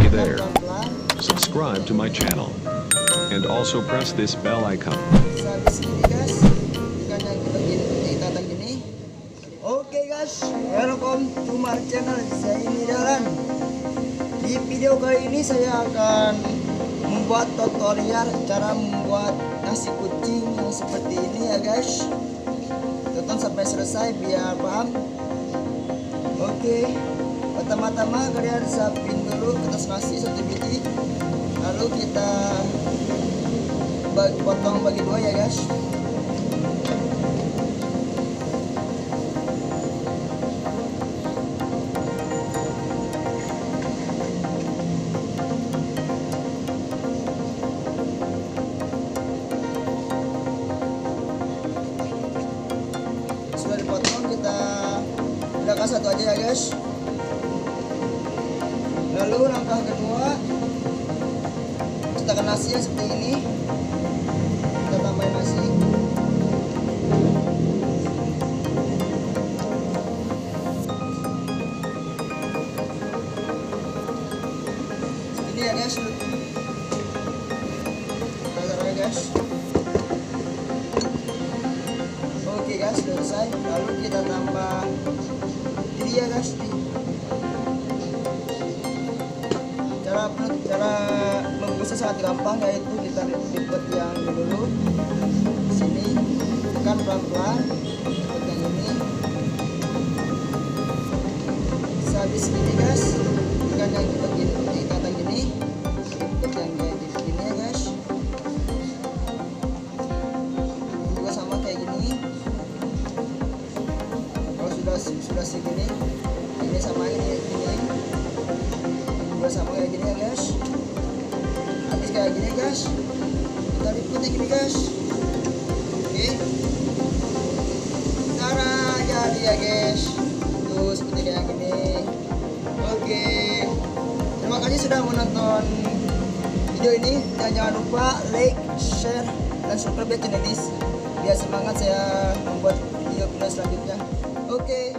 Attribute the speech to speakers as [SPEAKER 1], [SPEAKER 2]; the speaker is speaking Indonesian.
[SPEAKER 1] Hey there. Subscribe to my channel. And also press this bell icon.
[SPEAKER 2] Habis ini guys, ikan yang kita tatang gini. Oke guys, welcome to my channel. Saya ini Jangan. Di video kali ini saya akan membuat tutorial cara membuat nasi kucing yang seperti ini ya guys. Tonton sampai selesai biar paham. Oke, pertama-tama kalian siapin dulu kertas nasi 1 biji. Lalu kita potong bagi 2 ya guys. Sudah dipotong, kita bedakan satu aja ya guys. Lalu langkah kedua, kita akan nasi yang seperti ini. Kita tambahin nasi. Ini ya guys. Kita taruh ya guys. Oke guys, selesai. Lalu kita tambah ini ya guys. Cara membungkusnya sangat gampang, yaitu kita lipat yang ini dulu di sini, tekan pelan-pelan seperti yang ini. Habis gini guys, ikan yang kita tatang gini, lipat yang kayak gini ya guys. Ini juga sama kayak gini. Kalau sudah segini, ini sama ini juga sama kayak gini ya guys. Habis kayak gini guys, kita lipat gini guys. Oke, cara jadi ya guys, tuh seperti kayak gini. Oke, terima kasih sudah menonton video ini, dan jangan lupa like, share, dan subscribe channel ini biar semangat saya membuat video selanjutnya. Oke.